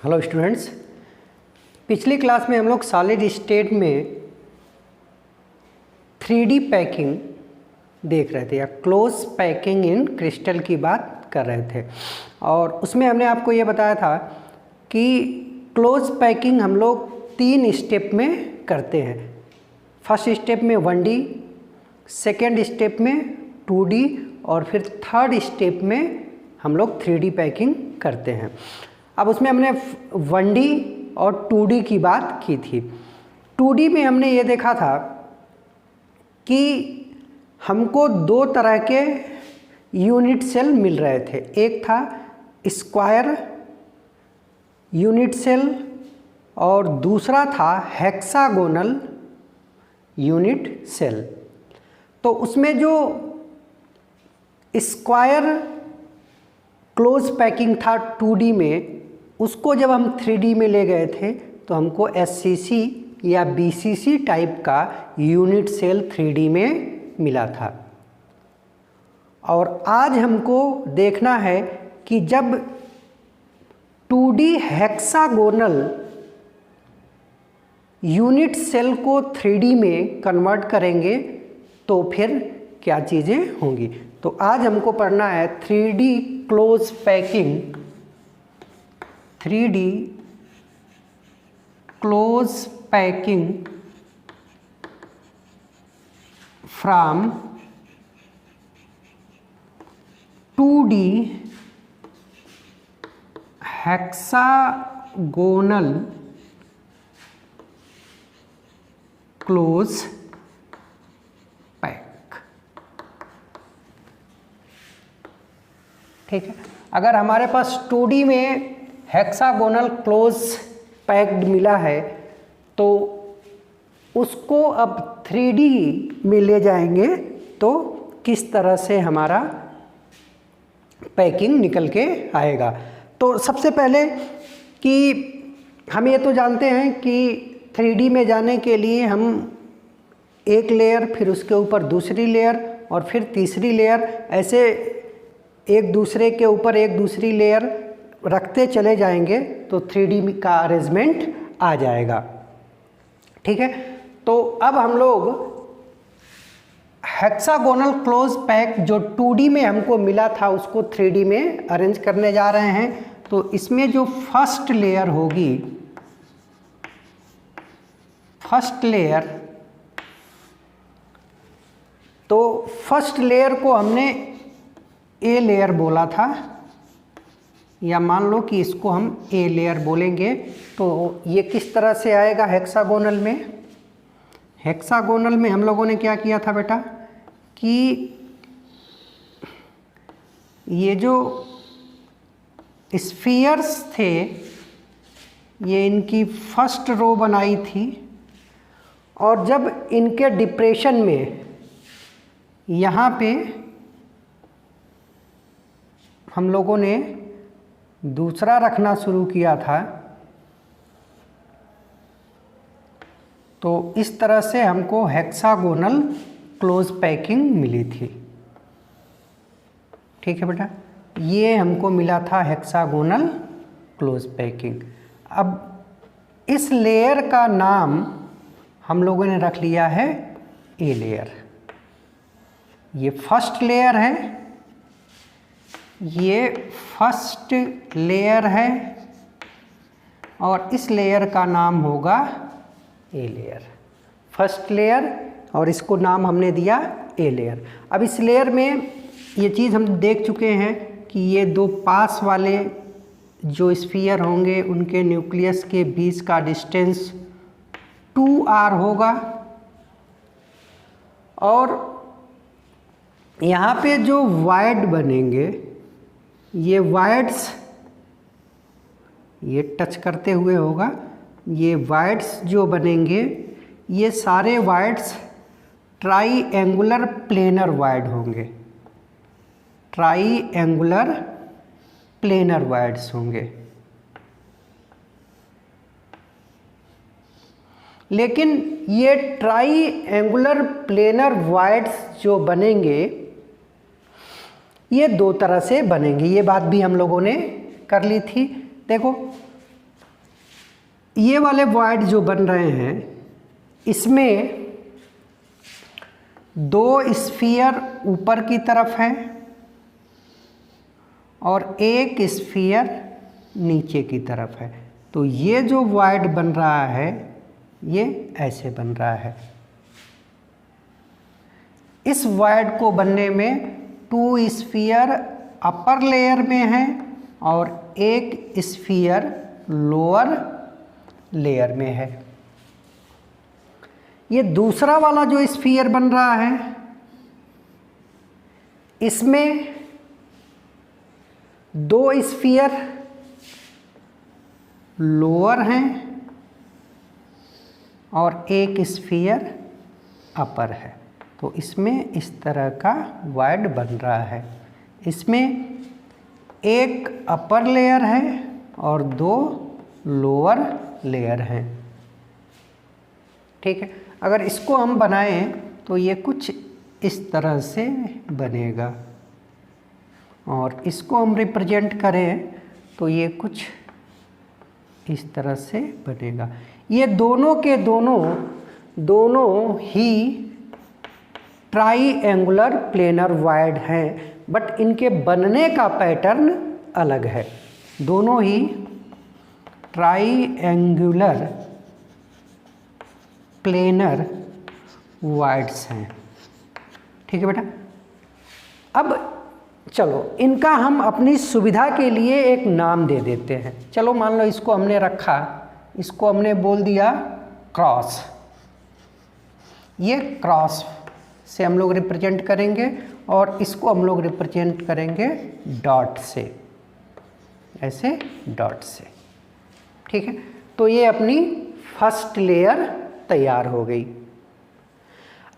Hello students, पिछली class में हम लोग सॉलिड स्टेट में 3D पैकिंग देख रहे थे या क्लोज पैकिंग इन क्रिस्टल की बात कर रहे थे। और उसमें हमने आपको ये बताया था कि क्लोज पैकिंग हम लोग 3 स्टेप में करते हैं। फर्स्ट स्टेप में 1D, सेकेंड स्टेप में 2D और फिर थर्ड स्टेप में हम लोग 3D पैकिंग करते हैं। अब उसमें हमने 1D और 2D की बात की थी। 2D में हमने ये देखा था कि हमको 2 तरह के यूनिट सेल मिल रहे थे। एक था स्क्वायर यूनिट सेल और दूसरा था हेक्सागोनल यूनिट सेल। तो उसमें जो स्क्वायर क्लोज पैकिंग था 2D में, उसको जब हम 3D में ले गए थे तो हमको SCC या BCC टाइप का यूनिट सेल 3D में मिला था। और आज हमको देखना है कि जब 2D हेक्सागोनल यूनिट सेल को 3D में कन्वर्ट करेंगे तो फिर क्या चीज़ें होंगी। तो आज हमको पढ़ना है 3D close packing, 3D close packing from 2D hexagonal close pack. ठीक है, अगर हमारे पास 2D में हेक्सागोनल क्लोज पैक्ड मिला है तो उसको अब 3D में ले जाएंगे तो किस तरह से हमारा पैकिंग निकल के आएगा। तो सबसे पहले कि हम ये तो जानते हैं कि 3D में जाने के लिए हम एक लेयर, फिर उसके ऊपर दूसरी लेयर और फिर तीसरी लेयर, ऐसे एक दूसरे के ऊपर एक दूसरी लेयर रखते चले जाएंगे तो 3D का अरेंजमेंट आ जाएगा। ठीक है, तो अब हम लोग हेक्सागोनल क्लोज पैक जो 2D में हमको मिला था उसको 3D में अरेंज करने जा रहे हैं। तो इसमें जो फर्स्ट लेयर होगी, फर्स्ट लेयर, तो फर्स्ट लेयर को हमने ए लेयर बोला था, या मान लो कि इसको हम ए लेयर बोलेंगे। तो ये किस तरह से आएगा हेक्सागोनल में। हेक्सागोनल में हम लोगों ने क्या किया था बेटा कि ये जो स्फीयर्स थे ये इनकी फर्स्ट रो बनाई थी और जब इनके डिप्रेशन में यहाँ पे हम लोगों ने दूसरा रखना शुरू किया था तो इस तरह से हमको हेक्सागोनल क्लोज पैकिंग मिली थी। ठीक है बेटा, ये हमको मिला था हेक्सागोनल क्लोज पैकिंग। अब इस लेयर का नाम हम लोगों ने रख लिया है ए लेयर। ये फर्स्ट लेयर है, ये फर्स्ट लेयर है और इस लेयर का नाम होगा ए लेयर, फर्स्ट लेयर, और इसको नाम हमने दिया ए लेयर। अब इस लेयर में ये चीज़ हम देख चुके हैं कि ये 2 पास वाले जो स्फीयर होंगे उनके न्यूक्लियस के बीच का डिस्टेंस 2r होगा और यहाँ पे जो वाइड बनेंगे, ये वाइड्स ये टच करते हुए होगा, ये वाइड्स जो बनेंगे ये सारे वाइड्स ट्राईएंगुलर प्लेनर वाइड होंगे, ट्राईएंगुलर प्लेनर वाइड्स होंगे। लेकिन ये ट्राईएंगुलर प्लेनर वाइड्स जो बनेंगे ये 2 तरह से बनेंगे। ये बात भी हम लोगों ने कर ली थी। देखो ये वाले वॉइड जो बन रहे हैं इसमें 2 स्फीयर ऊपर की तरफ है और 1 स्फीयर नीचे की तरफ है। तो ये जो वॉइड बन रहा है ये ऐसे बन रहा है। इस वॉइड को बनने में 2 स्फीयर अपर लेयर में है और 1 स्फीयर लोअर लेयर में है। ये दूसरा वाला जो स्फीयर बन रहा है इसमें 2 स्फीयर लोअर हैं और 1 स्फीयर अपर है। तो इसमें इस तरह का वॉइड बन रहा है। इसमें 1 अपर लेयर है और 2 लोअर लेयर हैं। ठीक है, अगर इसको हम बनाएं तो ये कुछ इस तरह से बनेगा और इसको हम रिप्रेजेंट करें तो ये कुछ इस तरह से बनेगा। ये दोनों के दोनों ही ट्राईएंगुलर प्लेनर वॉइड हैं, बट इनके बनने का पैटर्न अलग है। दोनों ही ट्राईएंगुलर प्लेनर वॉइड्स हैं। ठीक है बेटा। अब चलो इनका हम अपनी सुविधा के लिए एक नाम दे देते हैं। चलो मान लो इसको हमने रखा, इसको हमने बोल दिया क्रॉस। ये क्रॉस से हम लोग रिप्रेजेंट करेंगे और इसको हम लोग रिप्रेजेंट करेंगे डॉट से, ऐसे डॉट से। ठीक है, तो ये अपनी फर्स्ट लेयर तैयार हो गई।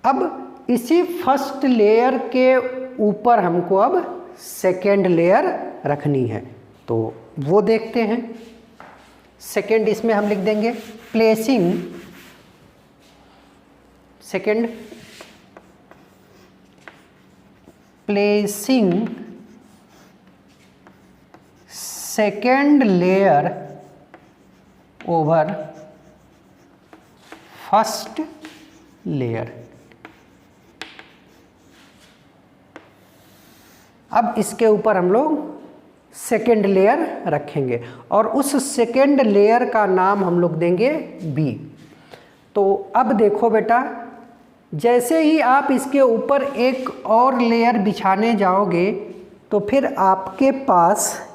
अब इसी फर्स्ट लेयर के ऊपर हमको अब सेकेंड लेयर रखनी है, तो वो देखते हैं। सेकेंड इसमें हम लिख देंगे placing second, placing second layer over first layer. अब इसके ऊपर हम लोग सेकेंड लेयर रखेंगे और उस सेकेंड लेयर का नाम हम लोग देंगे बी। तो अब देखो बेटा, जैसे ही आप इसके ऊपर एक और लेयर बिछाने जाओगे तो फिर आपके पास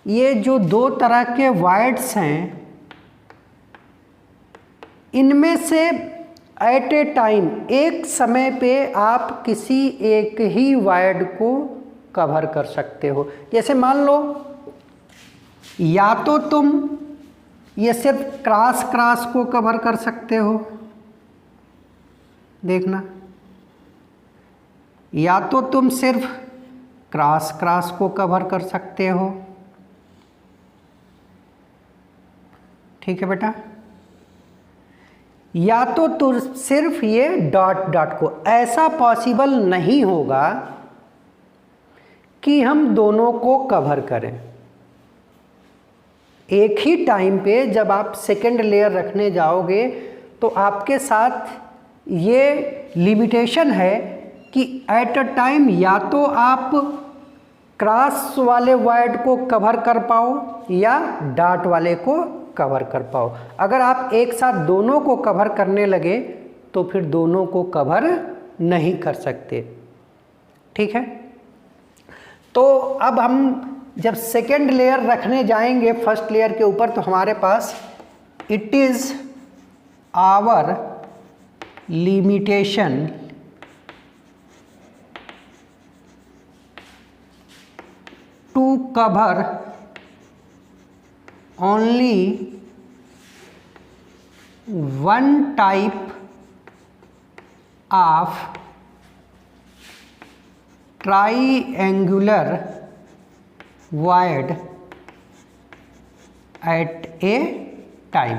ये जो 2 तरह के वॉइड्स हैं इनमें से एट ए टाइम एक समय पे आप किसी एक ही वॉइड को कवर कर सकते हो। जैसे मान लो या तो तुम ये सिर्फ क्रॉस क्रॉस को कवर कर सकते हो, देखना, या तो तुम सिर्फ क्रॉस क्रॉस को कवर कर सकते हो। ठीक है बेटा, या तो तुम सिर्फ ये डॉट डॉट को। ऐसा पॉसिबल नहीं होगा कि हम दोनों को कवर करें। एक ही टाइम पे जब आप सेकेंड लेयर रखने जाओगे तो आपके साथ ये लिमिटेशन है कि एट अ टाइम या तो आप क्रॉस वाले वॉइड को कवर कर पाओ या डॉट वाले को कवर कर पाओ। अगर आप एक साथ दोनों को कवर करने लगे तो फिर दोनों को कवर नहीं कर सकते। ठीक है, तो अब हम जब सेकेंड लेयर रखने जाएंगे फर्स्ट लेयर के ऊपर तो हमारे पास it is our limitation to cover only one type of triangular void at a time।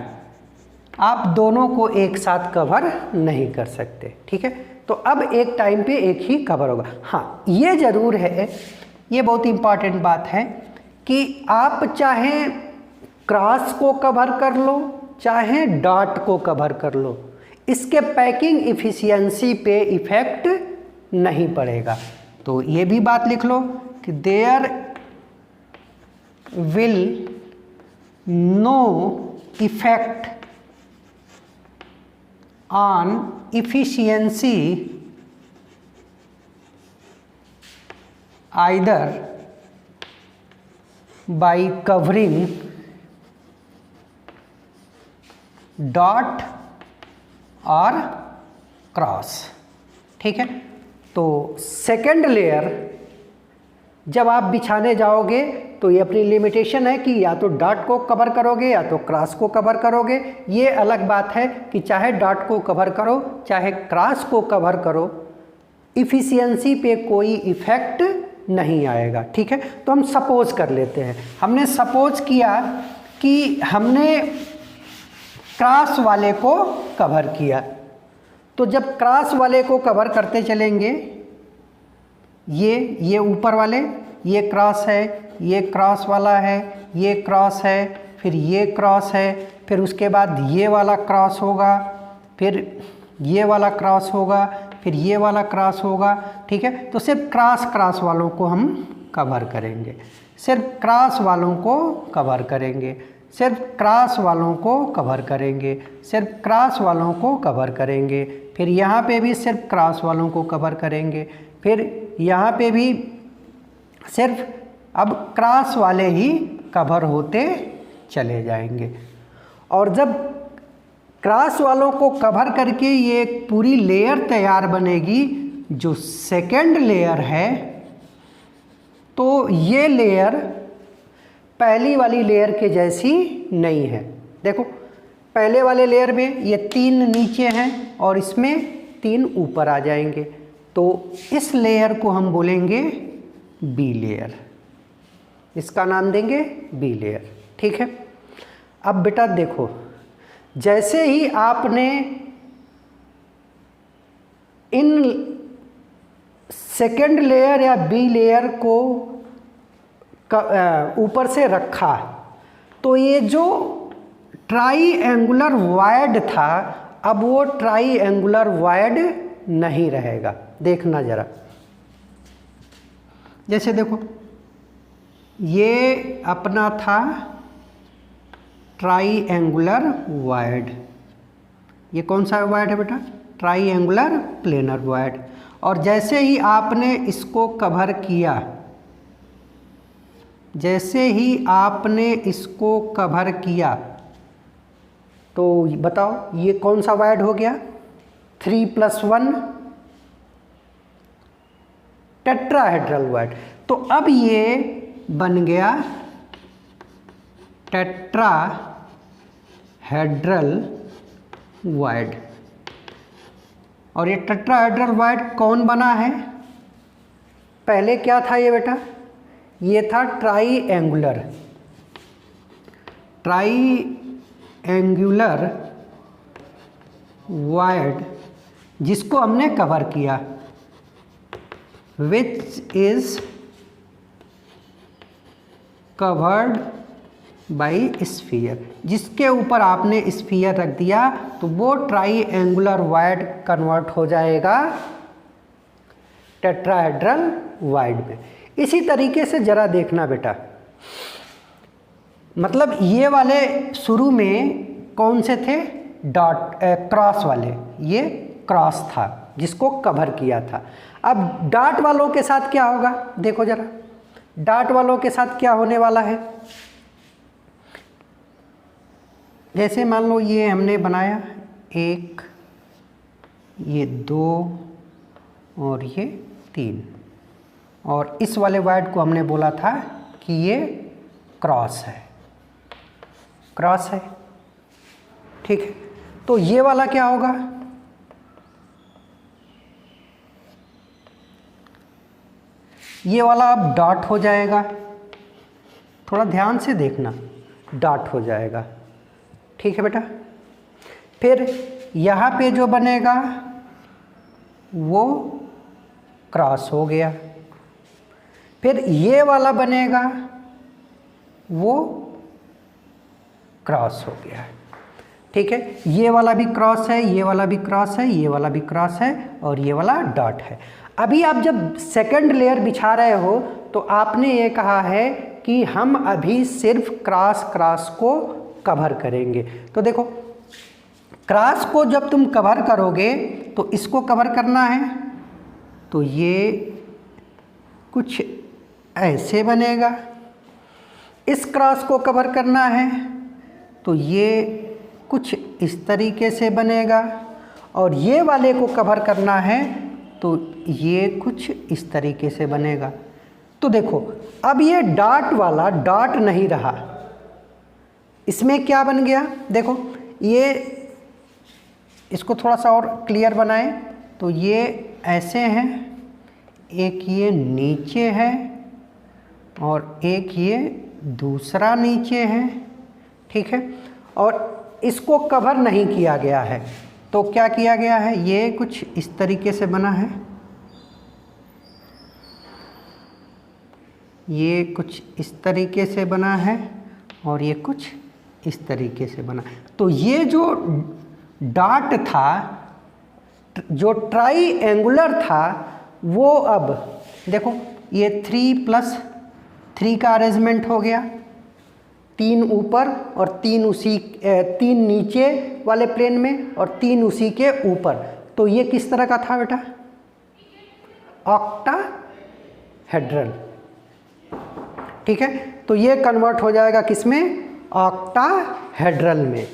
आप दोनों को एक साथ कवर नहीं कर सकते। ठीक है, तो अब एक टाइम पे एक ही कवर होगा। हाँ, ये ज़रूर है, ये बहुत इम्पॉर्टेंट बात है कि आप चाहें क्रॉस को कवर कर लो चाहे डॉट को कवर कर लो, इसके पैकिंग इफिशियंसी पे इफेक्ट नहीं पड़ेगा। तो ये भी बात लिख लो कि there will no effect on efficiency either by covering dot और क्रॉस। ठीक है, तो सेकेंड लेयर जब आप बिछाने जाओगे तो ये अपनी लिमिटेशन है कि या तो डॉट को कवर करोगे या तो क्रॉस को कवर करोगे। ये अलग बात है कि चाहे डॉट को कवर करो चाहे क्रॉस को कवर करो, इफिशियंसी पे कोई इफेक्ट नहीं आएगा। ठीक है, तो हम सपोज कर लेते हैं, हमने सपोज किया कि हमने क्रॉस वाले को कवर किया, तो जब क्रॉस वाले को कवर करते चलेंगे, ये ऊपर वाले, ये क्रॉस है, ये क्रॉस वाला है, ये क्रॉस है, फिर ये क्रॉस है, फिर उसके बाद ये वाला क्रॉस होगा, फिर ये वाला क्रॉस होगा, फिर ये वाला क्रॉस होगा। ठीक है, तो सिर्फ क्रॉस वालों को हम कवर करेंगे, सिर्फ क्रॉस वालों को कवर करेंगे, सिर्फ क्रॉस वालों को कवर करेंगे, सिर्फ क्रॉस वालों को कवर करेंगे, फिर यहाँ पे भी सिर्फ क्रॉस वालों को कवर करेंगे, फिर यहाँ पे भी सिर्फ अब क्रॉस वाले ही कवर होते चले जाएंगे। और जब क्रॉस वालों को कवर करके ये एक पूरी लेयर तैयार बनेगी, जो सेकंड लेयर है, तो ये लेयर पहली वाली लेयर के जैसी नहीं है। देखो, पहले वाले लेयर में ये 3 नीचे हैं और इसमें 3 ऊपर आ जाएंगे, तो इस लेयर को हम बोलेंगे बी लेयर, इसका नाम देंगे बी लेयर। ठीक है, अब बेटा देखो, जैसे ही आपने इन सेकंड लेयर या बी लेयर को ऊपर से रखा, तो ये जो ट्राईएंगुलर वॉइड था, अब वो ट्राईएंगुलर वॉइड नहीं रहेगा। देखना जरा, जैसे देखो, ये अपना था ट्राईएंगुलर वॉइड, ये कौन सा वॉइड है बेटा? Triangular planar void. और जैसे ही आपने इसको कवर किया, जैसे ही आपने इसको कवर किया, तो बताओ ये कौन सा वॉइड हो गया? 3+1 टेट्राहेड्रल वॉइड। तो अब ये बन गया टेट्राहेड्रल वॉइड। और ये टेट्राहेड्रल वॉइड कौन बना है? पहले क्या था ये बेटा? ये था ट्राईएंगुलर वॉइड, जिसको हमने कवर किया, which is covered by sphere. जिसके ऊपर आपने स्फीयर रख दिया तो वो ट्राईएंगुलर वॉइड कन्वर्ट हो जाएगा टेट्राहेड्रल वॉइड में। इसी तरीके से जरा देखना बेटा, मतलब ये वाले शुरू में कौन से थे? क्रॉस वाले, ये क्रॉस था जिसको कवर किया था। अब डॉट वालों के साथ क्या होगा? देखो जरा, डॉट वालों के साथ क्या होने वाला है? जैसे मान लो ये हमने बनाया 1, ये 2 और ये 3, और इस वाले वॉइड को हमने बोला था कि ये क्रॉस है, क्रॉस है। ठीक है, तो ये वाला क्या होगा? ये वाला अब डॉट हो जाएगा, थोड़ा ध्यान से देखना, डॉट हो जाएगा। ठीक है बेटा, फिर यहाँ पे जो बनेगा वो क्रॉस हो गया, फिर ये वाला बनेगा वो क्रॉस हो गया है। ठीक है, ये वाला भी क्रॉस है, ये वाला भी क्रॉस है, ये वाला भी क्रॉस है और ये वाला डॉट है। अभी आप जब सेकंड लेयर बिछा रहे हो तो आपने ये कहा है कि हम अभी सिर्फ क्रॉस क्रॉस को कवर करेंगे। तो देखो, क्रॉस को जब तुम कवर करोगे तो इसको कवर करना है, तो ये कुछ ऐसे बनेगा। इस क्रॉस को कवर करना है तो ये कुछ इस तरीके से बनेगा, और ये वाले को कवर करना है तो ये कुछ इस तरीके से बनेगा। तो देखो, अब ये डॉट वाला डॉट नहीं रहा, इसमें क्या बन गया, देखो ये, इसको थोड़ा सा और क्लियर बनाएं तो ये ऐसे हैं, एक ये नीचे है और एक ये दूसरा नीचे है। ठीक है, और इसको कवर नहीं किया गया है, तो क्या किया गया है, ये कुछ इस तरीके से बना है, ये कुछ इस तरीके से बना है और ये कुछ इस तरीके से बना। तो ये जो डॉट था, जो ट्राईएंगुलर था, वो अब देखो ये 3+3 का अरेंजमेंट हो गया, 3 ऊपर और 3 नीचे वाले प्लेन में और 3 उसी के ऊपर। तो ये किस तरह का था बेटा, ऑक्टाहेड्रल। ठीक है, तो ये कन्वर्ट हो जाएगा किसमें, ऑक्टाहेड्रल में।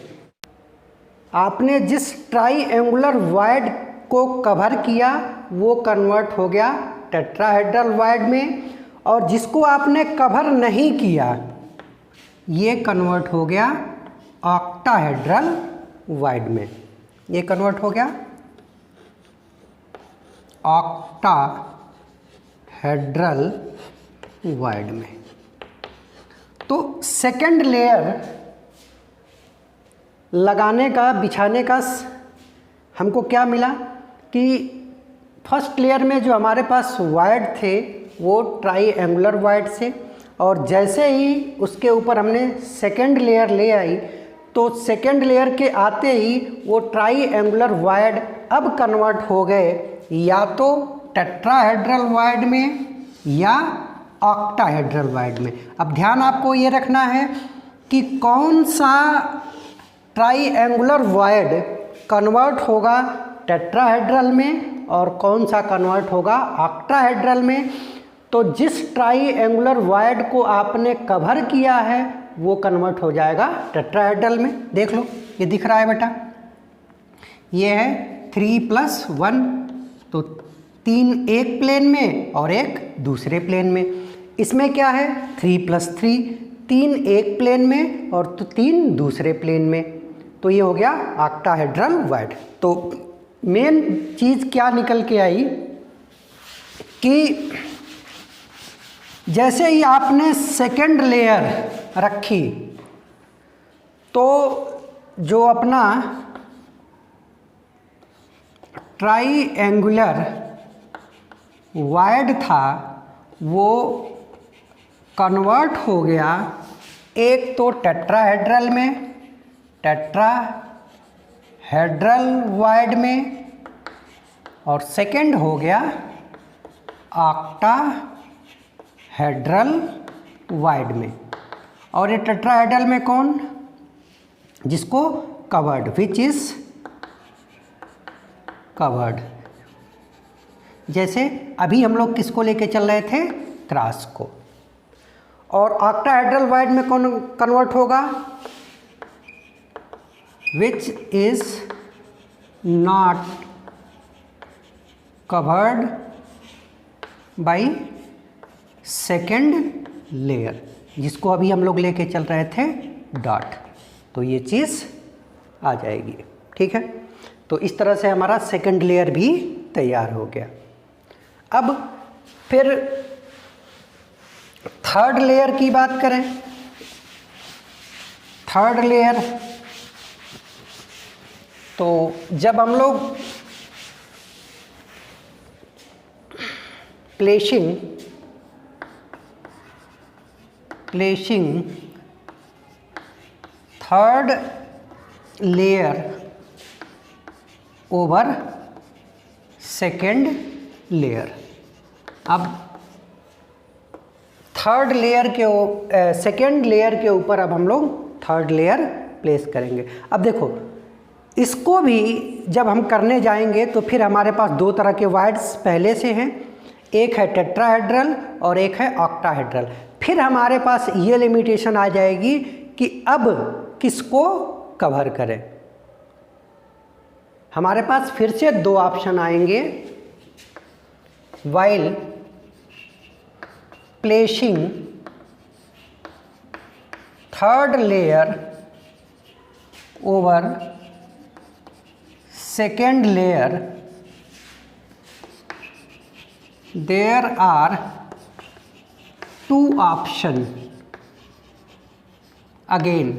आपने जिस ट्राईएंगुलर वॉइड को कवर किया वो कन्वर्ट हो गया टेट्राहेड्रल वॉइड में, और जिसको आपने कवर नहीं किया ये कन्वर्ट हो गया ऑक्टाहेड्रल वॉइड में। ये कन्वर्ट हो गया ऑक्टाहेड्रल वॉइड में। तो सेकंड लेयर लगाने का, बिछाने का हमको क्या मिला कि फर्स्ट लेयर में जो हमारे पास वॉइड थे वो ट्राईएंगुलर वॉइड से, और जैसे ही उसके ऊपर हमने सेकंड लेयर ले आई तो सेकंड लेयर के आते ही वो ट्राईएंगुलर वॉइड अब कन्वर्ट हो गए या तो टेट्राहेड्रल वॉइड में या ऑक्टाहेड्रल वॉइड में। अब ध्यान आपको ये रखना है कि कौन सा ट्राईएंगुलर वॉइड कन्वर्ट होगा टेट्राहेड्रल में और कौन सा कन्वर्ट होगा ऑक्टाहेड्रल में। तो जिस ट्राईएंगुलर वॉइड को आपने कवर किया है वो कन्वर्ट हो जाएगा टेट्राहेड्रल में। देख लो, ये दिख रहा है बेटा, ये है 3+1, तो 3 एक प्लेन में और एक दूसरे प्लेन में। इसमें क्या है 3+3, 3 एक प्लेन में और 3 दूसरे प्लेन में। तो ये हो गया ऑक्टाहेड्रल वॉइड। तो मेन चीज़ क्या निकल के आई कि जैसे ही आपने सेकंड लेयर रखी तो जो अपना ट्राईएंगुलर वॉइड था वो कन्वर्ट हो गया एक तो टेट्राहेड्रल में, टेट्राहेड्रल वॉइड में, और सेकंड हो गया ऑक्टाहेड्रल वॉइड में। और ये टेट्राहेड्रल में कौन, जिसको कवर्ड, विच इज कवर्ड। जैसे अभी हम लोग किसको लेके चल रहे थे, क्रॉस को। और ऑक्टाहेड्रल वॉइड में कौन कन्वर्ट होगा, which is not covered by second layer, जिसको अभी हम लोग लेके चल रहे थे डॉट। तो ये चीज़ आ जाएगी। ठीक है, तो इस तरह से हमारा सेकेंड लेयर भी तैयार हो गया। अब फिर थर्ड लेयर की बात करें। थर्ड लेयर, तो जब हम लोग placing third layer over second layer. अब थर्ड लेयर के सेकेंड लेयर के ऊपर अब हम लोग थर्ड लेयर प्लेस करेंगे। अब देखो, इसको भी जब हम करने जाएंगे तो फिर हमारे पास दो तरह के वायर्स पहले से हैं, एक है टेट्राहेड्रल और एक है ऑक्टाहेड्रल। फिर हमारे पास ये लिमिटेशन आ जाएगी कि अब किसको कवर करें। हमारे पास फिर से दो ऑप्शन आएंगे, while placing third layer over second layer there are two option. Again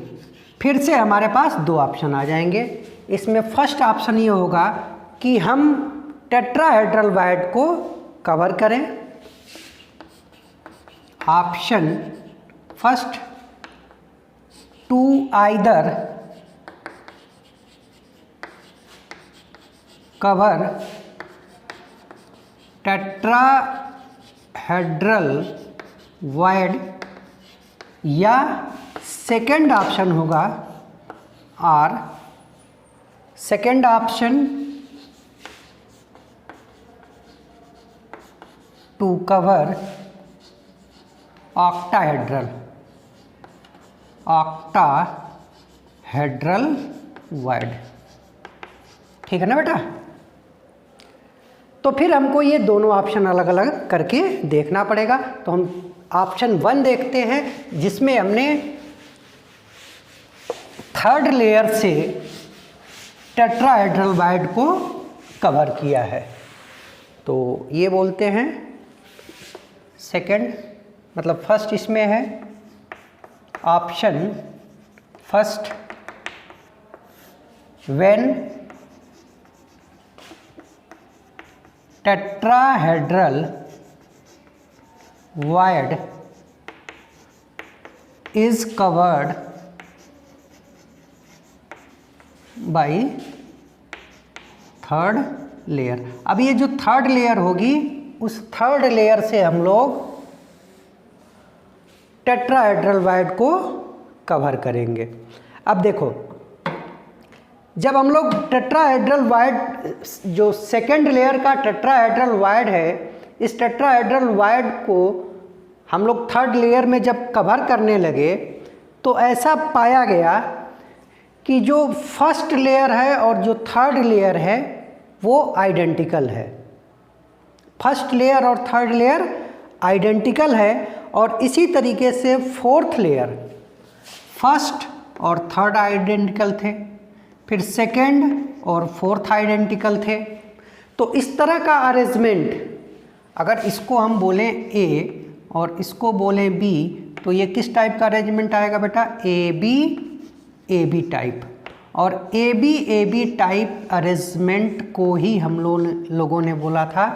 फिर से हमारे पास दो ऑप्शन आ जाएंगे। इसमें फर्स्ट ऑप्शन ये होगा कि हम टेट्राहेड्रल वायर्ड को कवर करें। Option first, to either cover tetrahedral void, या सेकेंड ऑप्शन होगा और second option to cover octahedral void. ठीक है ना बेटा? तो फिर हमको ये दोनों ऑप्शन अलग अलग करके देखना पड़ेगा। तो हम ऑप्शन 1 देखते हैं, जिसमें हमने थर्ड लेयर से टेट्राहेड्रल वायर्ड को कवर किया है। तो ये बोलते हैं सेकंड, मतलब फर्स्ट इसमें है option first, when tetrahedral wired is covered by third layer. अब ये जो थर्ड लेयर होगी, उस थर्ड लेयर से हम लोग टेट्राहेड्रल वायर्ड को कवर करेंगे। अब देखो, जब हम लोग टेट्राहेड्रल वायर्ड, जो सेकेंड लेयर का टेट्राहेड्रल वायर्ड है, इस टेट्राहेड्रल वायर्ड को हम लोग थर्ड लेयर में जब कवर करने लगे तो ऐसा पाया गया कि जो फर्स्ट लेयर है और जो थर्ड लेयर है वो आइडेंटिकल है। फर्स्ट लेयर और थर्ड लेयर आइडेंटिकल है, और इसी तरीके से फोर्थ लेयर, फर्स्ट और थर्ड आइडेंटिकल थे, फिर सेकेंड और फोर्थ आइडेंटिकल थे। तो इस तरह का अरेंजमेंट, अगर इसको हम बोलें ए और इसको बोलें बी, तो ये किस टाइप का अरेंजमेंट आएगा बेटा? A B type. और ए बी टाइप अरेंजमेंट को ही हम लोगों ने बोला था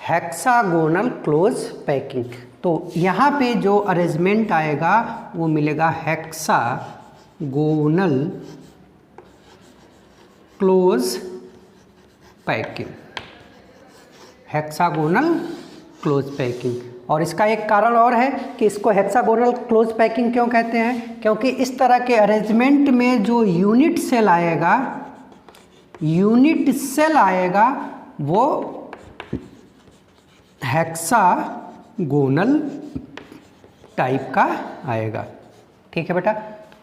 हेक्सागोनल क्लोज पैकिंग। तो यहाँ पे जो अरेंजमेंट आएगा वो मिलेगा hexagonal close packing, hexagonal close packing. और इसका एक कारण और है कि इसको हेक्सागोनल क्लोज पैकिंग क्यों कहते हैं? क्योंकि इस तरह के अरेंजमेंट में जो यूनिट सेल आएगा वो हेक्सागोनल टाइप का आएगा। ठीक है बेटा?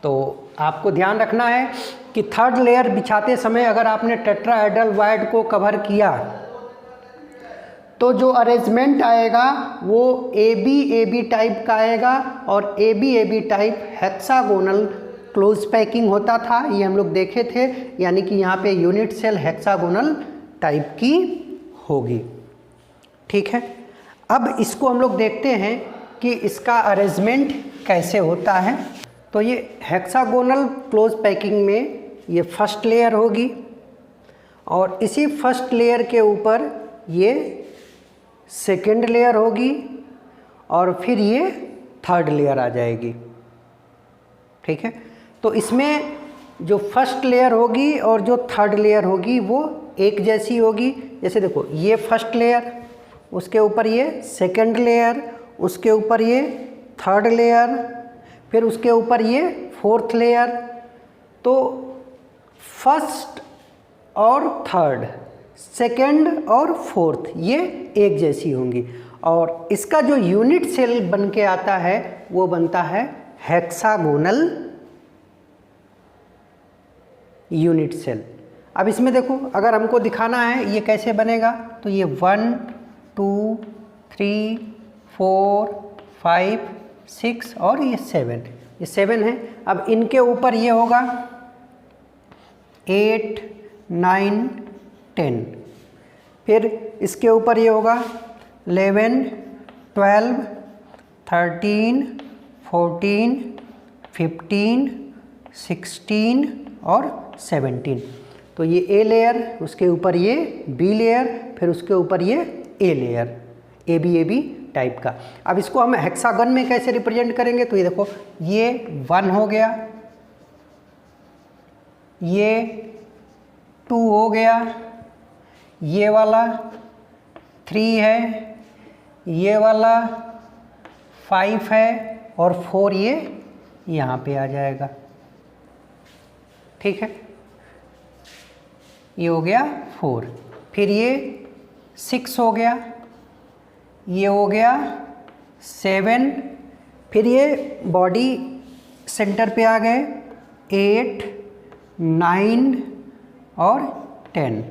तो आपको ध्यान रखना है कि थर्ड लेयर बिछाते समय अगर आपने टेट्राहेड्रल वायर्ड को कवर किया तो जो अरेंजमेंट आएगा वो ए बी टाइप का आएगा, और A B type hexagonal close packing होता था, ये हम लोग देखे थे। यानी कि यहाँ पे यूनिट सेल हेक्सागोनल टाइप की होगी। ठीक है, अब इसको हम लोग देखते हैं कि इसका अरेंजमेंट कैसे होता है। तो ये हेक्सागोनल क्लोज पैकिंग में ये फर्स्ट लेयर होगी, और इसी फर्स्ट लेयर के ऊपर ये सेकेंड लेयर होगी, और फिर ये थर्ड लेयर आ जाएगी। ठीक है, तो इसमें जो फर्स्ट लेयर होगी और जो थर्ड लेयर होगी वो एक जैसी होगी। जैसे देखो ये फर्स्ट लेयर, उसके ऊपर ये सेकंड लेयर, उसके ऊपर ये थर्ड लेयर, फिर उसके ऊपर ये फोर्थ लेयर। तो फर्स्ट और थर्ड, सेकंड और फोर्थ ये एक जैसी होंगी। और इसका जो यूनिट सेल बन के आता है वो बनता है हेक्सागोनल यूनिट सेल। अब इसमें देखो अगर हमको दिखाना है ये कैसे बनेगा, तो ये 1 2 3 4 5 6 और ये 7, ये 7 है। अब इनके ऊपर ये होगा 8 9 10, फिर इसके ऊपर ये होगा 11 12 13 14 15 16 और 17। तो ये ए लेयर, उसके ऊपर ये बी लेयर, फिर उसके ऊपर ये A layer, A B type का। अब इसको हम हेक्सागन में कैसे रिप्रेजेंट करेंगे, तो ये देखो ये 1 हो गया, ये 2 हो गया, ये वाला 3 है, ये वाला 5 है और 4 ये यहाँ पे आ जाएगा। ठीक है, ये हो गया 4, फिर ये 6 हो गया, ये हो गया 7, फिर ये बॉडी सेंटर पे आ गए 8 9 और 10।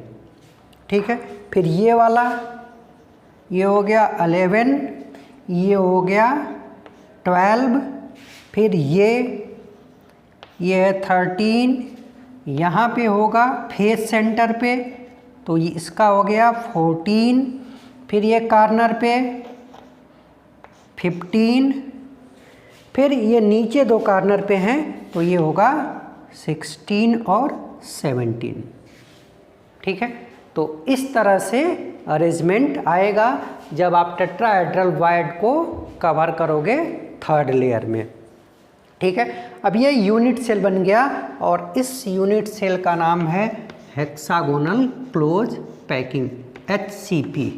ठीक है, फिर ये वाला ये हो गया 11, ये हो गया 12, फिर ये है 13, यहाँ पे होगा फेस सेंटर पे, तो ये इसका हो गया 14, फिर ये कॉर्नर पे 15, फिर ये नीचे 2 कॉर्नर पे हैं तो ये होगा 16 और 17। ठीक है, तो इस तरह से अरेंजमेंट आएगा जब आप टेट्राहेड्रल वॉइड को कवर करोगे थर्ड लेयर में। ठीक है, अब ये यूनिट सेल बन गया और इस यूनिट सेल का नाम है हेक्सागोनल क्लोज पैकिंग, HCP।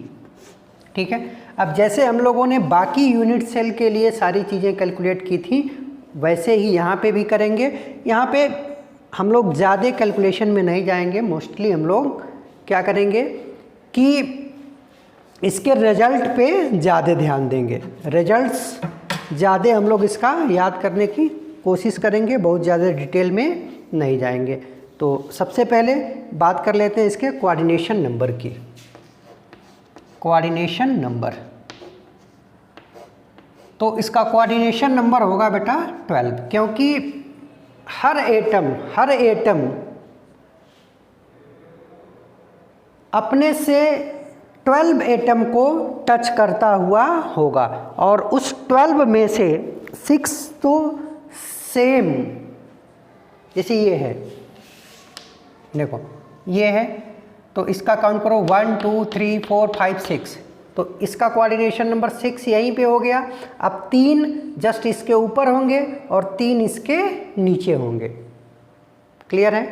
ठीक है, अब जैसे हम लोगों ने बाकी यूनिट सेल के लिए सारी चीज़ें कैलकुलेट की थी वैसे ही यहाँ पे भी करेंगे। यहाँ पे हम लोग ज़्यादा कैलकुलेशन में नहीं जाएंगे, मोस्टली हम लोग क्या करेंगे कि इसके रिजल्ट पे ज़्यादा ध्यान देंगे, रिजल्ट्स ज़्यादा हम लोग इसका याद करने की कोशिश करेंगे, बहुत ज़्यादा डिटेल में नहीं जाएंगे। तो सबसे पहले बात कर लेते हैं इसके कोऑर्डिनेशन नंबर की। कोऑर्डिनेशन नंबर, तो इसका कोऑर्डिनेशन नंबर होगा बेटा 12, क्योंकि हर एटम अपने से 12 एटम को टच करता हुआ होगा और उस 12 में से 6 तो सेम, जैसे ये है, देखो ये है तो इसका काउंट करो 1 2 3 4 5 6, तो इसका कोऑर्डिनेशन नंबर 6 यहीं पे हो गया। अब 3 जस्ट इसके ऊपर होंगे और 3 इसके नीचे होंगे। क्लियर है?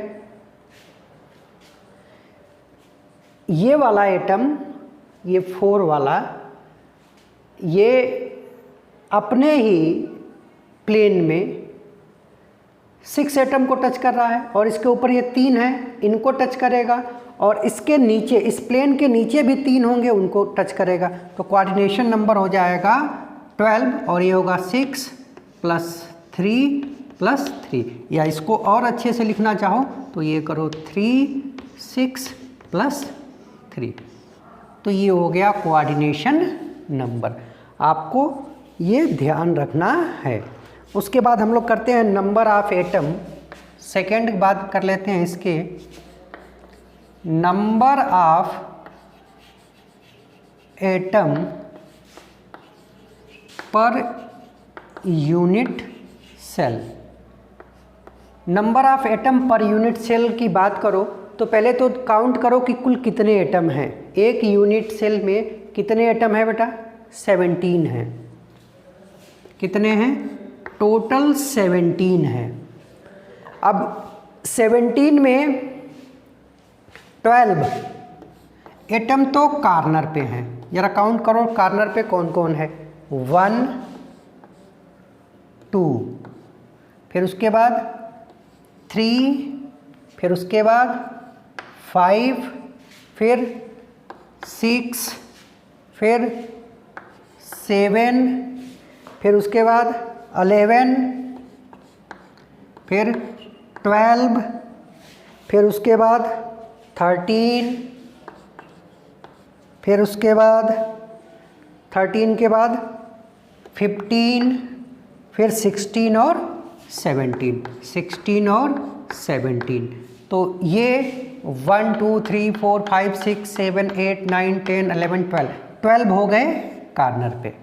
ये वाला एटम, ये 4 वाला, ये अपने ही प्लेन में 6 एटम को टच कर रहा है और इसके ऊपर ये 3 है, इनको टच करेगा और इसके नीचे, इस प्लेन के नीचे भी 3 होंगे, उनको टच करेगा। तो कोऑर्डिनेशन नंबर हो जाएगा 12 और ये होगा 6 + 3 + 3, या इसको और अच्छे से लिखना चाहो तो ये करो 3 6 + 3, तो ये हो गया कोऑर्डिनेशन नंबर। आपको ये ध्यान रखना है। उसके बाद हम लोग करते हैं नंबर ऑफ एटम। सेकेंड बात कर लेते हैं इसके number of atom per unit cell. Number of atom per unit cell की बात करो तो पहले तो काउंट करो कि कुल कितने एटम हैं। एक यूनिट सेल में कितने एटम है बेटा? 17 हैं। कितने हैं? टोटल 17 हैं। अब 17 में 12 एटम तो कार्नर पे हैं, जरा काउंट करो कार्नर पे कौन कौन है। 1 2, फिर उसके बाद 3, फिर उसके बाद 5, फिर 6, फिर 7, फिर उसके बाद 11, फिर 12, फिर उसके बाद 13, फिर उसके बाद 13 के बाद 15, फिर 16 और 17, 16 और 17। तो ये 1 2 3 4 5 6 7 8 9 10 11 12 हो गए कार्नर पे।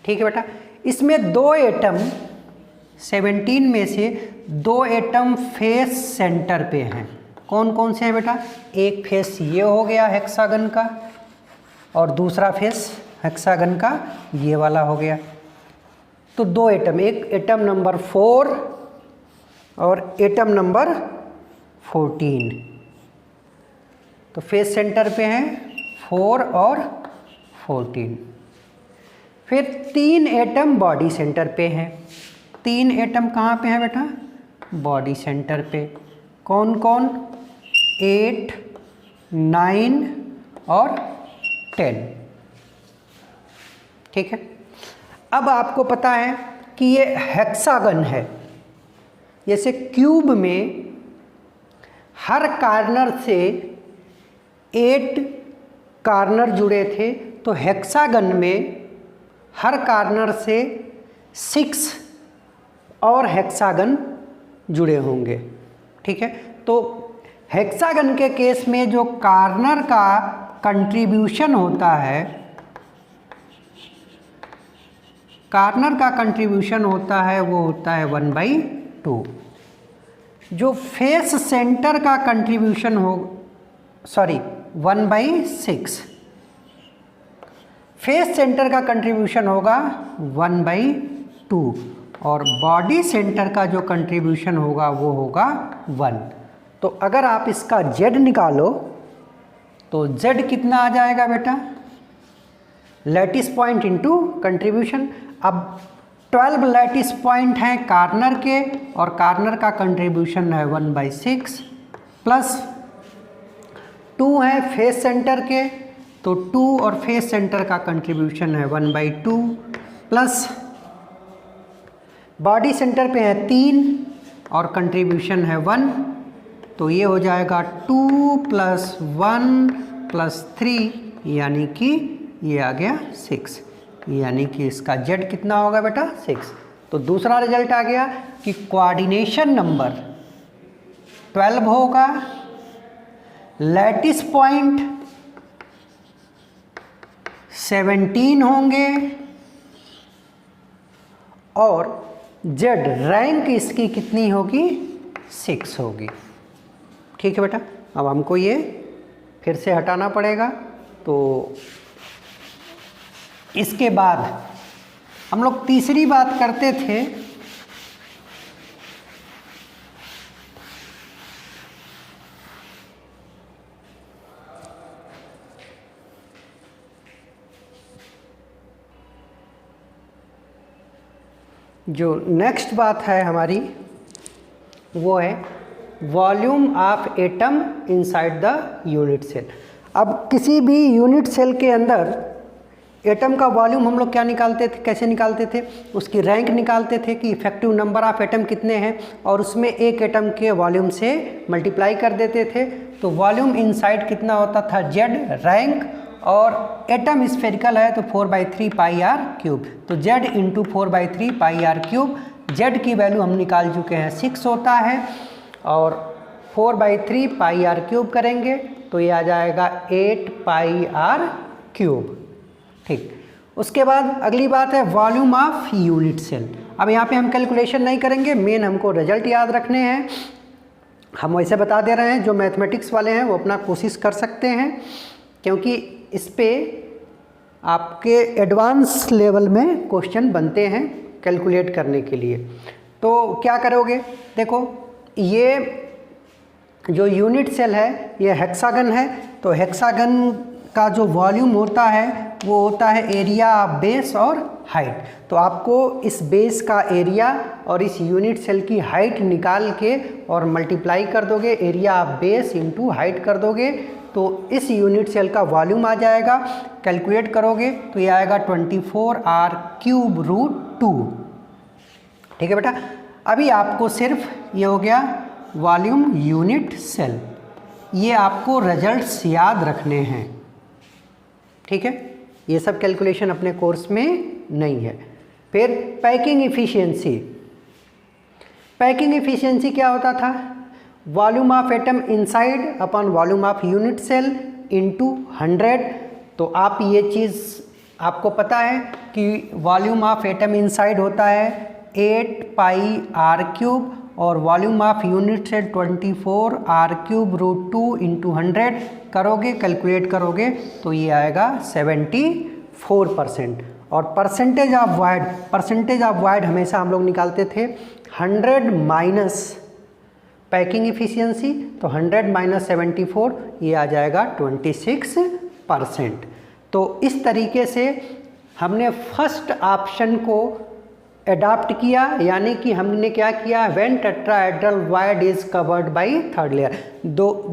ठीक है बेटा, इसमें 2 एटम 17 में से 2 एटम फेस सेंटर पे हैं। कौन कौन से हैं बेटा? एक फेस ये हो गया हेक्सागन का, और दूसरा फेस हेक्सागन का ये वाला हो गया। तो 2 एटम, एक एटम नंबर 4 और एटम नंबर 14, तो फेस सेंटर पे हैं 4 और 14। फिर 3 एटम बॉडी सेंटर पे हैं। 3 एटम कहाँ पे हैं बेटा? बॉडी सेंटर पे। कौन कौन? 8 9 और 10। ठीक है, अब आपको पता है कि ये हेक्सागन है। जैसे क्यूब में हर कार्नर से 8 कार्नर जुड़े थे, तो हेक्सागन में हर कार्नर से 6 और हेक्सागन जुड़े होंगे। ठीक है, तो हेक्सागन के केस में जो कार्नर का कंट्रीब्यूशन होता है, कार्नर का कंट्रीब्यूशन होता है वो होता है 1/2। जो फेस सेंटर का कंट्रीब्यूशन हो 1/6। फेस सेंटर का कंट्रीब्यूशन होगा 1/2 और बॉडी सेंटर का जो कंट्रीब्यूशन होगा वो होगा 1। तो अगर आप इसका Z निकालो तो Z कितना आ जाएगा बेटा? Lattice point into contribution. अब 12 लैटिस पॉइंट हैं कार्नर के, और कार्नर का कंट्रीब्यूशन है 1/6, प्लस 2 है फेस सेंटर के, तो 2 और फेस सेंटर का कंट्रीब्यूशन है 1/2, प्लस बॉडी सेंटर पे है 3 और कंट्रीब्यूशन है 1, तो ये हो जाएगा 2 + 1 + 3, यानी कि ये आ गया 6, यानी कि इसका Z कितना होगा बेटा? 6। तो दूसरा रिजल्ट आ गया कि कोऑर्डिनेशन नंबर 12 होगा, लैटिस पॉइंट 17 होंगे, और Z रैंक इसकी कितनी होगी? 6 होगी। ठीक है बेटा, अब हमको ये फिर से हटाना पड़ेगा। तो इसके बाद हम लोग तीसरी बात करते थे, जो नेक्स्ट बात है हमारी वो है volume of atom inside the unit cell. अब किसी भी यूनिट सेल के अंदर एटम का वॉल्यूम हम लोग क्या निकालते थे, कैसे निकालते थे? उसकी रैंक निकालते थे कि इफेक्टिव नंबर ऑफ एटम कितने हैं, और उसमें एक एटम के वॉल्यूम से मल्टीप्लाई कर देते थे। तो वॉल्यूम इनसाइड कितना होता था? Z रैंक, और एटम स्फेरिकल है तो 4/3 πr³। तो Z × 4/3 πr³। Z की वैल्यू हम निकाल चुके हैं 6 होता है, और 4/3 πr³ करेंगे तो ये आ जाएगा 8 πr³। ठीक, उसके बाद अगली बात है वॉल्यूम ऑफ यूनिट सेल। अब यहाँ पे हम कैलकुलेशन नहीं करेंगे, मेन हमको रिजल्ट याद रखने हैं। हम वैसे बता दे रहे हैं, जो मैथमेटिक्स वाले हैं वो अपना कोशिश कर सकते हैं, क्योंकि इस पे आपके एडवांस लेवल में क्वेश्चन बनते हैं कैलकुलेट करने के लिए। तो क्या करोगे, देखो ये जो यूनिट सेल है ये हेक्सागन है, तो हेक्सागन का जो वॉल्यूम होता है वो होता है एरिया ऑफ बेस और हाइट। तो आपको इस बेस का एरिया और इस यूनिट सेल की हाइट निकाल के और मल्टीप्लाई कर दोगे, area of base into height कर दोगे, तो इस यूनिट सेल का वॉल्यूम आ जाएगा। कैलकुलेट करोगे तो ये आएगा 24r³√2। ठीक है बेटा। अभी आपको सिर्फ ये हो गया वॉल्यूम यूनिट सेल, ये आपको रिजल्ट्स याद रखने हैं। ठीक है, ये सब कैलकुलेशन अपने कोर्स में नहीं है। फिर पैकिंग इफिशिएंसी। पैकिंग इफिशिएंसी क्या होता था, volume of atom inside upon volume of unit cell into 100। तो आप ये चीज़ आपको पता है कि वॉल्यूम ऑफ एटम इनसाइड होता है 8πr³ और volume of unit cell 24r³√2 into 100 करोगे, कैलकुलेट करोगे तो ये आएगा 74%। और परसेंटेज ऑफ वाइड हमेशा हम लोग निकालते थे 100 माइनस पैकिंग इफिशियंसी, तो 100 माइनस 74 ये आ जाएगा 26%। तो इस तरीके से हमने फर्स्ट ऑप्शन को एडाप्ट किया, यानी कि हमने क्या किया, when tetrahedral wired is covered by third layer.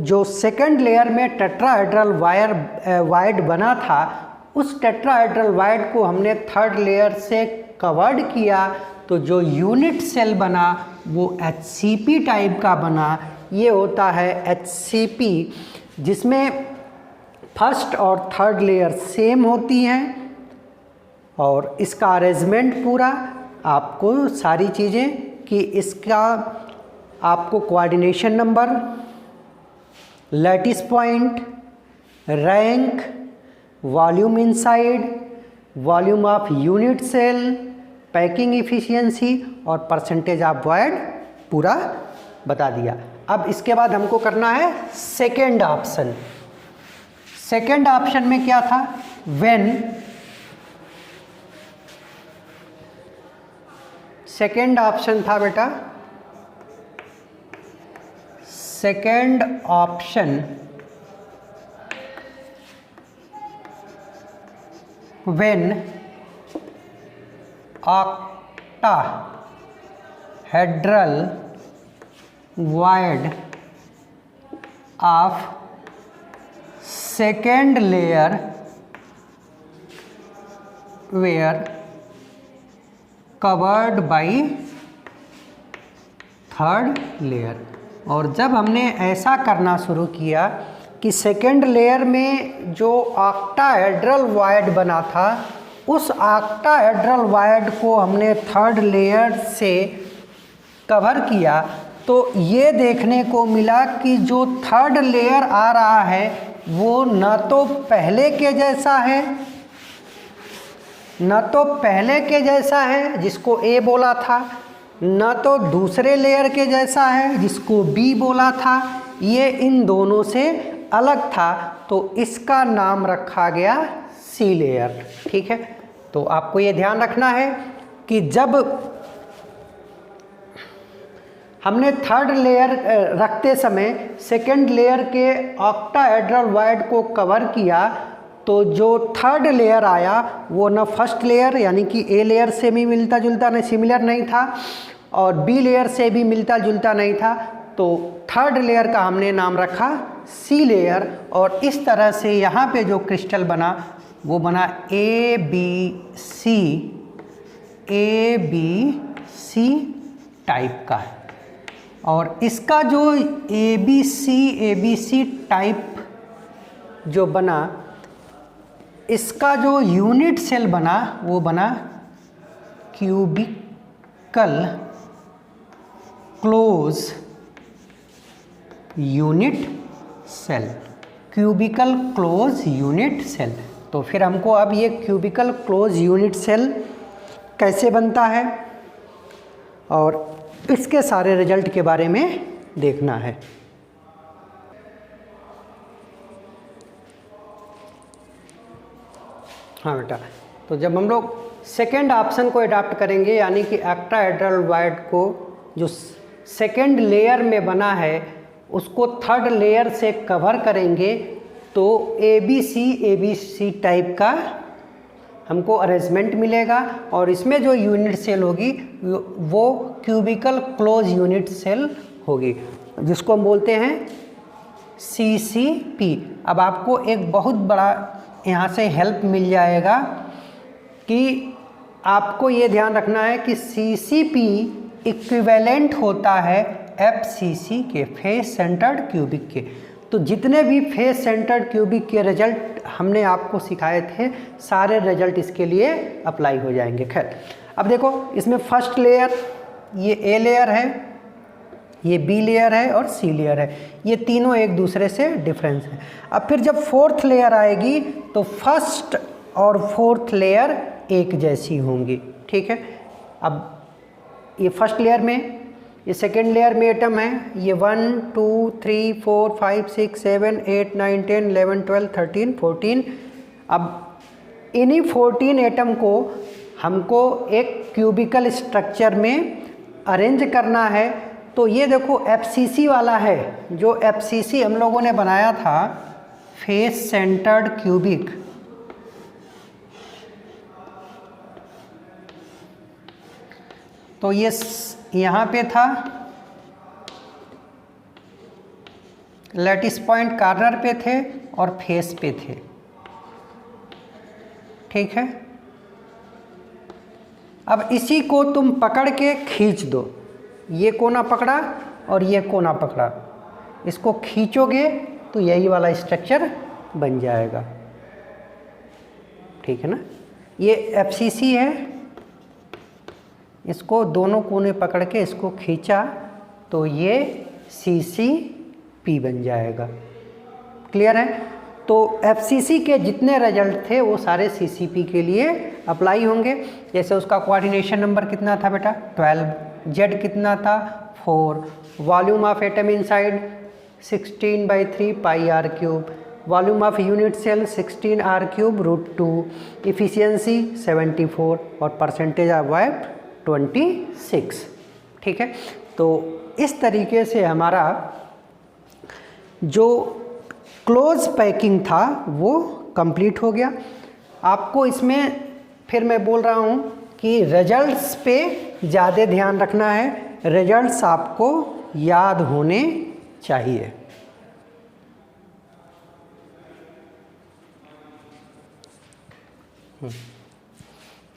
जो सेकंड लेयर में टेट्राहेड्रल वायर्ड बना था, उस टेट्राहेड्रल वायर्ड को हमने थर्ड लेयर से कवर्ड किया, तो जो यूनिट सेल बना वो HCP टाइप का बना। ये होता है HCP, जिसमें फर्स्ट और थर्ड लेयर सेम होती हैं और इसका अरेंजमेंट पूरा आपको सारी चीज़ें कि इसका आपको coordination number, lattice point, rank, volume inside, volume of unit cell, packing efficiency और परसेंटेज ऑफ वॉइड पूरा बता दिया। अब इसके बाद हमको करना है सेकेंड ऑप्शन। सेकेंड ऑप्शन में क्या था, सेकेंड ऑप्शन था बेटा, second option when octahedral void of second layer were covered by third layer. और जब हमने ऐसा करना शुरू किया कि सेकेंड लेयर में जो ऑक्टाहेड्रल वॉइड बना था, उस ऑक्टाहेड्रल वॉइड को हमने थर्ड लेयर से कवर किया, तो ये देखने को मिला कि जो थर्ड लेयर आ रहा है वो न तो पहले के जैसा है, जिसको A बोला था, न तो दूसरे लेयर के जैसा है जिसको B बोला था, ये इन दोनों से अलग था, तो इसका नाम रखा गया C लेयर। ठीक है, तो आपको ये ध्यान रखना है कि जब हमने थर्ड लेयर रखते समय सेकेंड लेयर के ऑक्टाहेड्रल वॉइड को कवर किया, तो जो थर्ड लेयर आया वो न फर्स्ट लेयर यानी कि A लेयर से भी मिलता जुलता नहीं, सिमिलर नहीं था, और B लेयर से भी मिलता जुलता नहीं था, तो थर्ड लेयर का हमने नाम रखा C लेयर। और इस तरह से यहाँ पे जो क्रिस्टल बना वो बना ABC टाइप का है। और इसका जो ABC टाइप जो बना, इसका जो यूनिट सेल बना वो बना cubical close unit cell, cubical close unit cell. तो फिर हमको अब ये क्यूबिकल क्लोज यूनिट सेल कैसे बनता है और इसके सारे रिजल्ट के बारे में देखना है। हाँ बेटा, तो जब हम लोग सेकेंड ऑप्शन को अडॉप्ट करेंगे, यानी कि ऑक्टाहेड्रल वायर्ड को जो सेकेंड लेयर में बना है उसको थर्ड लेयर से कवर करेंगे, तो ABC टाइप का हमको अरेंजमेंट मिलेगा। और इसमें जो यूनिट सेल होगी वो क्यूबिकल क्लोज यूनिट सेल होगी, जिसको हम बोलते हैं CCP। अब आपको एक बहुत बड़ा यहाँ से हेल्प मिल जाएगा कि आपको ये ध्यान रखना है कि CCP इक्विवेलेंट होता है FCC के, फेस सेंटर्ड क्यूबिक के। तो जितने भी फेस सेंटर्ड क्यूबिक के रिजल्ट हमने आपको सिखाए थे, सारे रिजल्ट इसके लिए अप्लाई हो जाएंगे। खैर, अब देखो इसमें फर्स्ट लेयर ये A लेयर है, ये B लेयर है और C लेयर है, ये तीनों एक दूसरे से डिफरेंस है। अब फिर जब फोर्थ लेयर आएगी तो फर्स्ट और फोर्थ लेयर एक जैसी होंगी, ठीक है। अब ये फर्स्ट लेयर में, ये सेकेंड लेयर में एटम है, ये 1 2 3 4 5 6 7 8 9 10 11 12 13 14। अब इन्हीं 14 एटम को हमको एक क्यूबिकल स्ट्रक्चर में अरेंज करना है। तो ये देखो FCC वाला है, जो FCC हम लोगों ने बनाया था फेस सेंटर्ड क्यूबिक, तो ये यहाँ पे था, लैटिस पॉइंट कॉर्नर पे थे और फेस पे थे, ठीक है। अब इसी को तुम पकड़ के खींच दो, ये कोना पकड़ा और ये कोना पकड़ा, इसको खींचोगे तो यही वाला स्ट्रक्चर बन जाएगा, ठीक है ना। ये FCC है, इसको दोनों कोने पकड़ के इसको खींचा तो ये CCP बन जाएगा। क्लियर है। तो FCC के जितने रिजल्ट थे वो सारे CCP के लिए अप्लाई होंगे। जैसे उसका कोऑर्डिनेशन नंबर कितना था बेटा 12, Z कितना था 4, volume of atom inside 16/3 pi r cube, volume of unit cell 16 r cube √2, efficiency 74 और परसेंटेज ऑफ वाइप 26, ठीक है। तो इस तरीके से हमारा जो क्लोज पैकिंग था वो कंप्लीट हो गया। आपको इसमें फिर मैं बोल रहा हूँ कि रिजल्ट्स पे ज़्यादा ध्यान रखना है, रिजल्ट्स आपको याद होने चाहिए।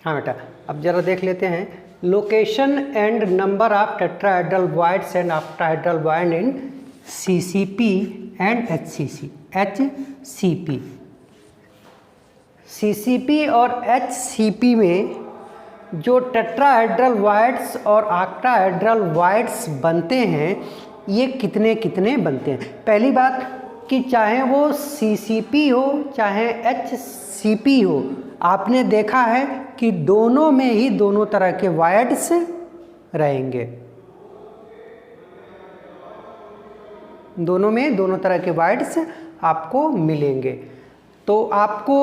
हाँ बेटा, अब ज़रा देख लेते हैं location and number of tetrahedral voids and octahedral void in CCP and HCC। CCP और HCP में जो टेट्राहेड्रल वायर्ड्स और ऑक्टाहेड्रल वायर्ड्स बनते हैं, ये कितने कितने बनते हैं। पहली बात कि चाहे वो CCP हो चाहे HCP हो, आपने देखा है कि दोनों में ही दोनों तरह के वायर्ड्स रहेंगे, दोनों में दोनों तरह के वायर्ड्स आपको मिलेंगे। तो आपको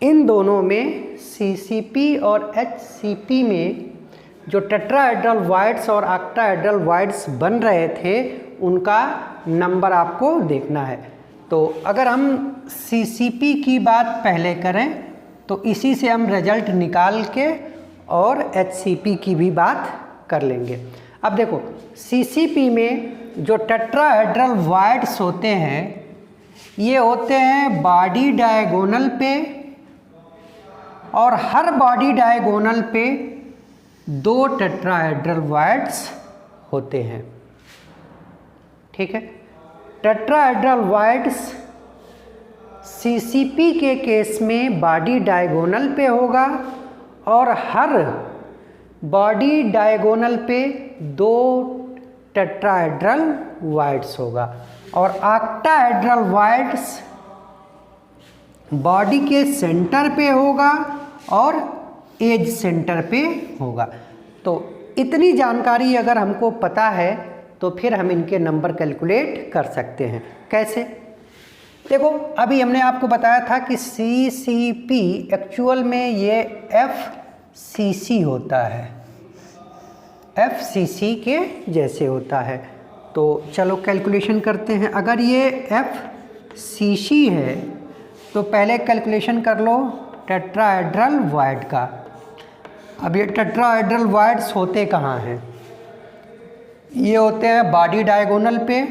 इन दोनों में CCP और HCP में जो टेट्राहेड्रल वायर्ड्स और ऑक्टाहेड्रल वायर्ड्स बन रहे थे उनका नंबर आपको देखना है। तो अगर हम CCP की बात पहले करें तो इसी से हम रिजल्ट निकाल के और HCP की भी बात कर लेंगे। अब देखो CCP में जो टेट्राहेड्रल वायर्ड्स होते हैं ये होते हैं बॉडी डायगोनल पे, और हर बॉडी डायगोनल पे 2 टेट्राहेड्रल वायर्ड्स होते हैं, ठीक है। टेट्राहेड्रल वायर्ड्स CCP के केस में बॉडी डायगोनल पे होगा और हर बॉडी डायगोनल पे 2 टेट्राहेड्रल वायर्ड्स होगा, और ऑक्टाहेड्रल वायर्ड्स बॉडी के सेंटर पे होगा और एज सेंटर पे होगा। तो इतनी जानकारी अगर हमको पता है तो फिर हम इनके नंबर कैलकुलेट कर सकते हैं। कैसे? देखो अभी हमने आपको बताया था कि CCP एक्चुअल में ये FCC होता है, FCC के जैसे होता है। तो चलो कैलकुलेशन करते हैं। अगर ये FCC है तो पहले कैलकुलेशन कर लो टेट्राहेड्रल वॉइड का। अब ये टेट्राहेड्रल वॉइड्स होते कहाँ हैं? ये होते हैं बॉडी डायगोनल पे,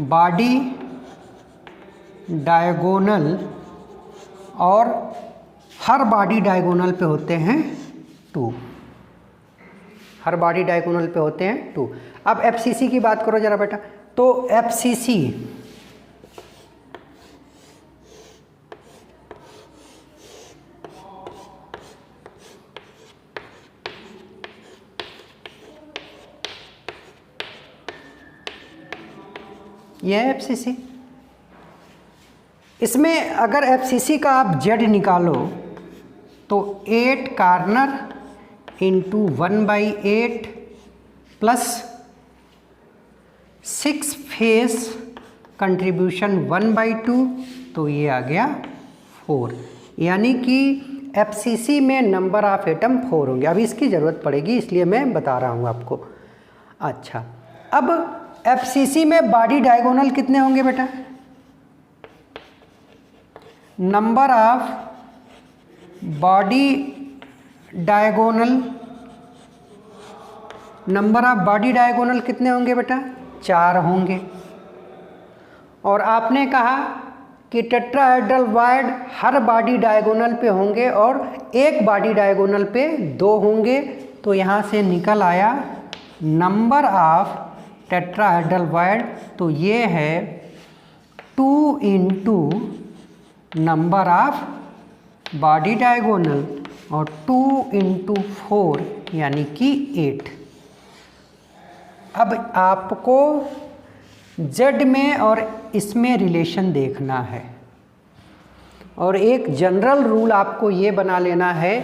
बॉडी डायगोनल, और हर बॉडी डायगोनल पे होते हैं 2, हर बॉडी डायगोनल पे होते हैं 2। अब FCC की बात करो जरा बेटा। तो FCC ये है FCC। इसमें अगर FCC का आप Z निकालो तो 8 corner into 1/8 plus 6 face contribution 1/2, तो ये आ गया 4। यानी कि FCC में नंबर ऑफ एटम 4 होंगे। अभी इसकी ज़रूरत पड़ेगी इसलिए मैं बता रहा हूँ आपको। अच्छा, अब FCC में बॉडी डायगोनल कितने होंगे बेटा? Number of body diagonal, number of body diagonal कितने होंगे बेटा? 4 होंगे। और आपने कहा कि टेट्राहेड्रल वॉइड हर बॉडी डायगोनल पे होंगे और एक बॉडी डायगोनल पे 2 होंगे। तो यहाँ से निकल आया नंबर ऑफ टेट्राहेड्रल वॉइड, तो ये है 2 into number of body diagonal और 2 इंटू 4 यानी कि 8। अब आपको Z में और इसमें रिलेशन देखना है और एक जनरल रूल आपको ये बना लेना है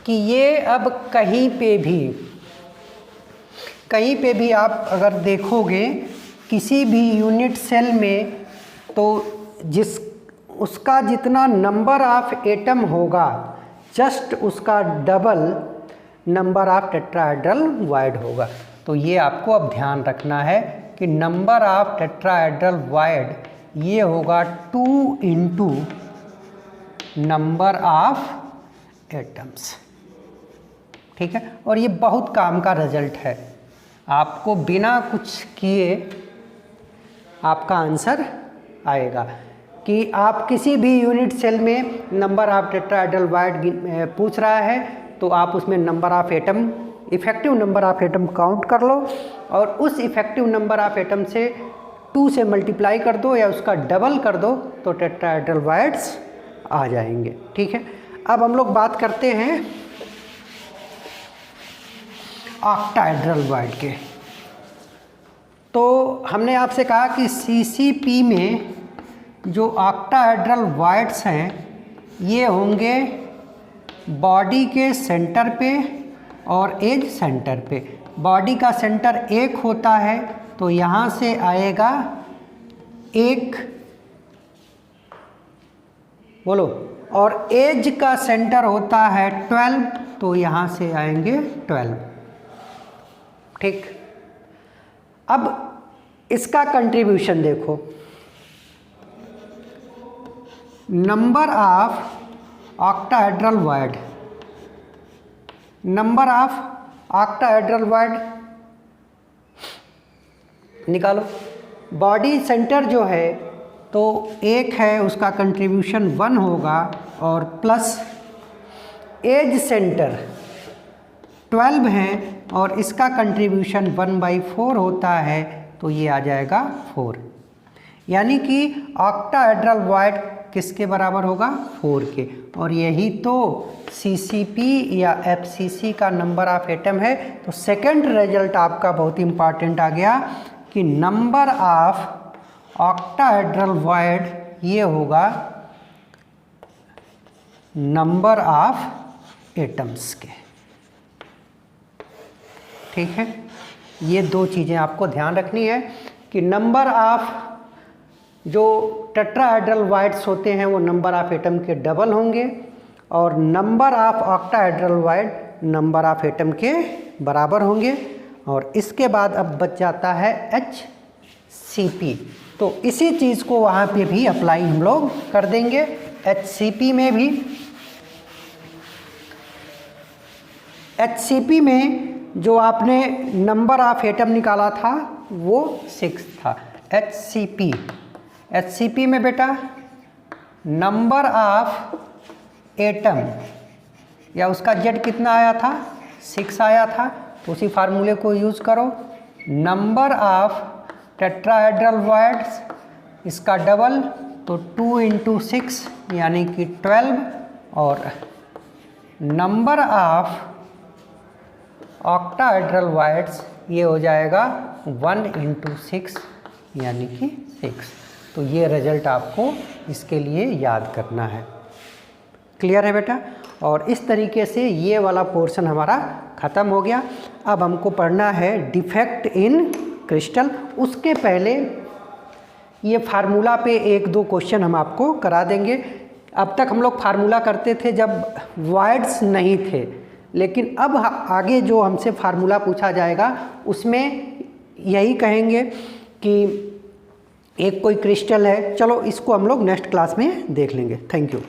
कि ये अब कहीं पे भी आप अगर देखोगे किसी भी यूनिट सेल में, तो उसका जितना नंबर ऑफ एटम होगा जस्ट उसका double number of tetrahedral void होगा। तो ये आपको अब ध्यान रखना है कि नंबर ऑफ टेट्राहेड्रल वॉइड ये होगा 2 इंटू नंबर ऑफ एटम्स। ठीक है, और ये बहुत काम का रिजल्ट है। आपको बिना कुछ किए आपका आंसर आएगा कि आप किसी भी यूनिट सेल में नंबर ऑफ टेट्राहेड्रल वॉइड पूछ रहा है तो आप उसमें number of atom, effective number of atom count कर लो और उस इफ़ेक्टिव नंबर ऑफ एटम से 2 से मल्टीप्लाई कर दो या उसका डबल कर दो तो टेट्राहेड्रल वॉइड्स आ जाएंगे। ठीक है, अब हम लोग बात करते हैं ऑक्टाहेड्रल वॉइड के। तो हमने आपसे कहा कि CCP में जो ऑक्टाहेड्रल वॉइड्स हैं ये होंगे बॉडी के सेंटर पे और एज सेंटर पे। बॉडी का सेंटर 1 होता है तो यहाँ से आएगा 1, बोलो, और एज का सेंटर होता है 12 तो यहाँ से आएंगे 12। ठीक, अब इसका कंट्रीब्यूशन देखो। Number of octahedral void, number of octahedral void निकालो। बॉडी सेंटर जो है तो 1 है, उसका कंट्रीब्यूशन 1 होगा और प्लस एज सेंटर 12 हैं और इसका कंट्रीब्यूशन 1/4 होता है तो ये आ जाएगा 4। यानी कि ऑक्टाहेड्रल वॉइड किसके बराबर होगा? 4 के। और यही तो CCP या FCC का नंबर ऑफ एटम है। तो सेकंड रिजल्ट आपका बहुत इंपॉर्टेंट आ गया कि नंबर ऑफ ऑक्टाहेड्रल वॉइड ये होगा नंबर ऑफ एटम्स के। ठीक है, ये 2 चीज़ें आपको ध्यान रखनी है कि नंबर ऑफ जो टेट्राहेड्रल वाइड्स होते हैं वो नंबर ऑफ एटम के डबल होंगे और number of octahedral wide number of atom के बराबर होंगे। और इसके बाद अब बच जाता है HCP। तो इसी चीज़ को वहाँ पे भी अप्लाई हम लोग कर देंगे। HCP में जो आपने नंबर ऑफ एटम निकाला था वो 6 था। HCP में बेटा नंबर ऑफ एटम या उसका Z कितना आया था, 6 आया था। तो उसी फार्मूले को यूज़ करो। नंबर ऑफ टेट्राहेड्रल वाइड्स इसका डबल तो 2 × 6 यानी कि 12 और नंबर ऑफ ऑक्टाहेड्रल वाइड्स ये हो जाएगा 1 × 6 यानी कि 6। तो ये रिजल्ट आपको इसके लिए याद करना है। क्लियर है बेटा? और इस तरीके से ये वाला पोर्शन हमारा ख़त्म हो गया। अब हमको पढ़ना है डिफेक्ट इन क्रिस्टल। उसके पहले ये फार्मूला पे 1-2 क्वेश्चन हम आपको करा देंगे। अब तक हम लोग फार्मूला करते थे जब वाइड्स नहीं थे, लेकिन अब आगे जो हमसे फार्मूला पूछा जाएगा उसमें यही कहेंगे कि एक कोई क्रिस्टल है। चलो इसको हम लोग नेक्स्ट क्लास में देख लेंगे। Thank you.